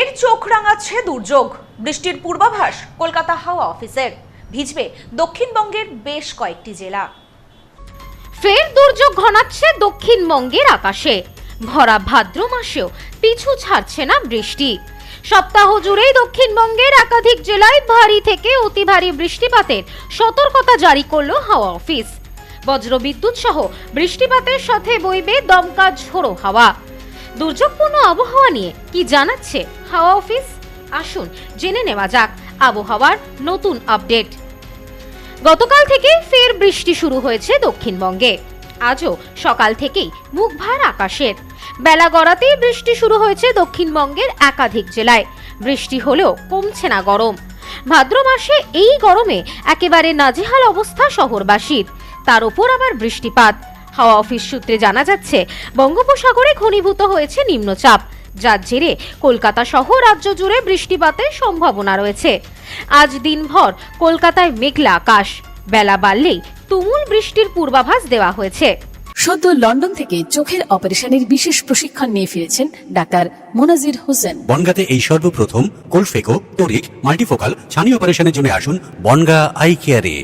ফের চোখ রাঙাচ্ছে দুর্যোগ। বৃষ্টির পূর্বাভাস কলকাতা হাওয়া অফিসের। ভিজবে দক্ষিণবঙ্গের বেশ কয়েকটি জেলা। ফের দুর্যোগ ঘনাচ্ছে দক্ষিণবঙ্গের আকাশে। ভরা ভাদ্র মাসেও পিছু ছাড়ছে না বৃষ্টি। সপ্তাহ জুড়েই দক্ষিণবঙ্গের একাধিক জেলায় ভারী থেকে অতি ভারী বৃষ্টিপাতের সতর্কতা জারি করল হাওয়া অফিস। বজ্রবিদ্যুৎ সহ বৃষ্টিপাতের সাথে বইবে দমকা ঝোড়ো হাওয়া। দুর্যোগপূর্ণ আবহাওয়া নিয়ে কি জানাচ্ছে হাওয়া অফিস? আসুন জেনে নেওয়া যাক আবহাওয়ার নতুন আপডেট। গতকাল থেকে ফের বৃষ্টি শুরু হয়েছে দক্ষিণবঙ্গে। আজও সকাল থেকেই মুখভার আকাশের। বেলা গড়াতেই বৃষ্টি শুরু হয়েছে দক্ষিণবঙ্গের একাধিক জেলায়। বৃষ্টি হলেও কমছে না গরম। ভাদ্র মাসে এই গরমে একেবারে নাজেহাল অবস্থা শহরবাসীর, তার উপর আবার বৃষ্টিপাত। হাওয়া অফিস সূত্রে জানা যাচ্ছে, বঙ্গোপসাগরে ঘনীভূত হয়েছে নিম্নচাপ, যার জেরে কলকাতা সহ রাজ্য জুড়ে বৃষ্টিপাতের সম্ভাবনা রয়েছে। আজ দিনভর কলকাতায় মেঘলা আকাশ। বেলা বাড়লেই তুমুল বৃষ্টির পূর্বাভাস দেওয়া হয়েছে। সদ্য লন্ডন থেকে চোখের অপারেশনের বিশেষ প্রশিক্ষণ নিয়ে ফিরেছেন ডাক্তার মোনাজির হোসেন। বনগাঁতে এই সর্বপ্রথম কোলফেকো, টোরিক, মাল্টিফোকাল ছানি অপারেশনের জন্য আসুন বনগাঁ আই কেয়ারে।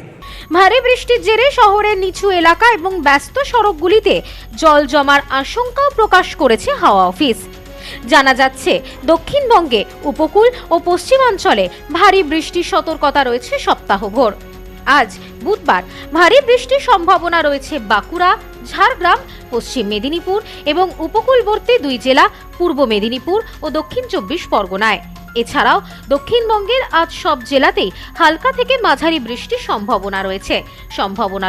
ভারী বৃষ্টির জেরে শহরের নিচু এলাকা এবং ব্যস্ত সড়কগুলিতে জল জমার আশঙ্কাও প্রকাশ করেছে হাওয়া অফিস। জানা যাচ্ছে, দক্ষিণবঙ্গে উপকূল ও পশ্চিমাঞ্চলে ভারী বৃষ্টির সতর্কতা রয়েছে সপ্তাহভর। আজ বুধবার ভারী বৃষ্টির সম্ভাবনা রয়েছে বাঁকুড়া, ঝাড়গ্রাম, পশ্চিম মেদিনীপুর এবং উপকূলবর্তী দুই জেলা পূর্ব মেদিনীপুর ও দক্ষিণ 24 পরগনায়। এছাড়াও দক্ষিণবঙ্গের আজ সব জেলাতেই হালকা থেকে মাঝারি বৃষ্টির সম্ভাবনা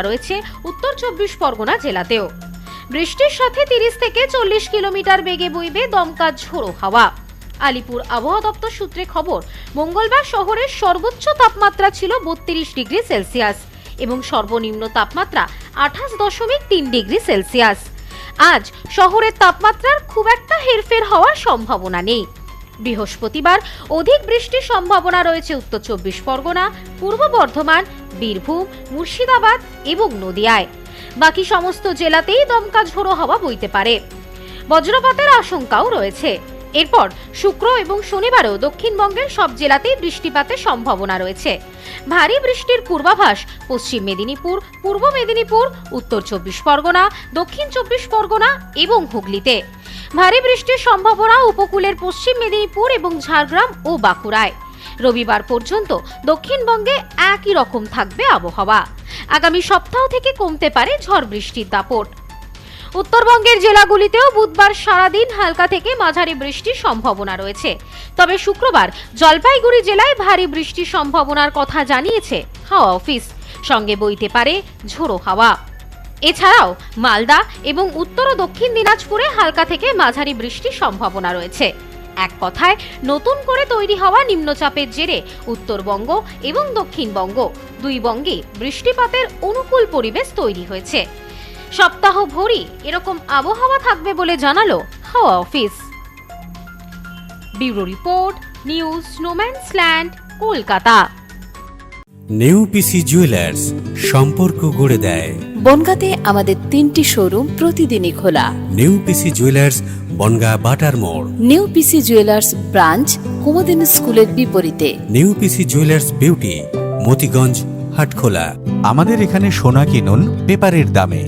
রয়েছে উত্তর 24 পরগনা জেলাতেও। বৃষ্টির সাথে 30 থেকে 40 কিলোমিটার বেগে বইবে দমকা ঝোড়ো হাওয়া। আলিপুর আবহাওয়া দপ্তর সূত্রে খবর, মঙ্গলবার শহরের সর্বোচ্চ তাপমাত্রা ছিল 32 ডিগ্রি সেলসিয়াস এবং সর্বনিম্ন তাপমাত্রা 28.3 ডিগ্রি সেলসিয়াস। আজ শহরের তাপমাত্রার খুব একটা হেরফের হওয়ার সম্ভাবনা নেই। বৃহস্পতিবার অধিক বৃষ্টির সম্ভাবনা রয়েছে উত্তর 24 পরগনা, পূর্ব বর্ধমান, বীরভূম, মুর্শিদাবাদ এবং নদিয়ায়। বাকি সমস্ত জেলাতেই দমকা ঝোড়ো হাওয়া বইতে পারে। বজ্রপাতের আশঙ্কাও রয়েছে। এরপর শুক্র এবং শনিবারেও দক্ষিণবঙ্গের সব জেলাতেই বৃষ্টিপাতের সম্ভাবনা রয়েছে। ভারী বৃষ্টির পূর্বাভাস পশ্চিম মেদিনীপুর, পূর্ব মেদিনীপুর, উত্তর 24 পরগনা, দক্ষিণ 24 পরগনা এবং হুগলিতে। ভারী বৃষ্টির সম্ভাবনা উপকূলের পশ্চিম মেদিনীপুর এবং ঝাড়গ্রাম ও বাঁকুড়ায়। রবিবার পর্যন্ত দক্ষিণবঙ্গে একই রকম থাকবে আবহাওয়া। আগামী সপ্তাহ থেকে কমতে পারে ঝড় বৃষ্টির দাপট। উত্তরবঙ্গের জেলাগুলিতেও বুধবার সারাদিন হালকা থেকে মাঝারি বৃষ্টির সম্ভাবনা রয়েছে। তবে শুক্রবার জলপাইগুড়ি জেলায় ভারী বৃষ্টির সম্ভাবনার কথা জানিয়েছে হাওয়া অফিস। সঙ্গে বইতে পারে ঝোড়ো হাওয়া। এছাড়াও মালদা এবং উত্তর ও দক্ষিণ দিনাজপুরে হালকা থেকে মাঝারি বৃষ্টির সম্ভাবনা রয়েছে। এক কথায়, নতুন করে তৈরি হওয়া নিম্নচাপের জেরে উত্তরবঙ্গ এবং দক্ষিণবঙ্গ দুই বঙ্গে বৃষ্টিপাতের অনুকূল পরিবেশ তৈরি হয়েছে। সপ্তাহ ভরি এরকম আবহাওয়া থাকবে বলে জানালো হাওয়া অফিস। ব্যুরো রিপোর্ট, নিউজ স্নোম্যান্সল্যান্ড, কলকাতা। নিউ পিসি জুয়েলার্স, সম্পর্ক গড়ে দেয়। বনগাঁতে আমাদের 3টি শোরুম প্রতিদিনই খোলা। নিউ পিসি জুয়েলার্স, বনগাঁ বাটার মোড়। New PC jewellers branch Kumudin স্কুলের বিপরীতে। New PC jewellers beauty, Motiganj, Hatkhola. আমাদের এখানে সোনা কিনুন পেপারের দামে।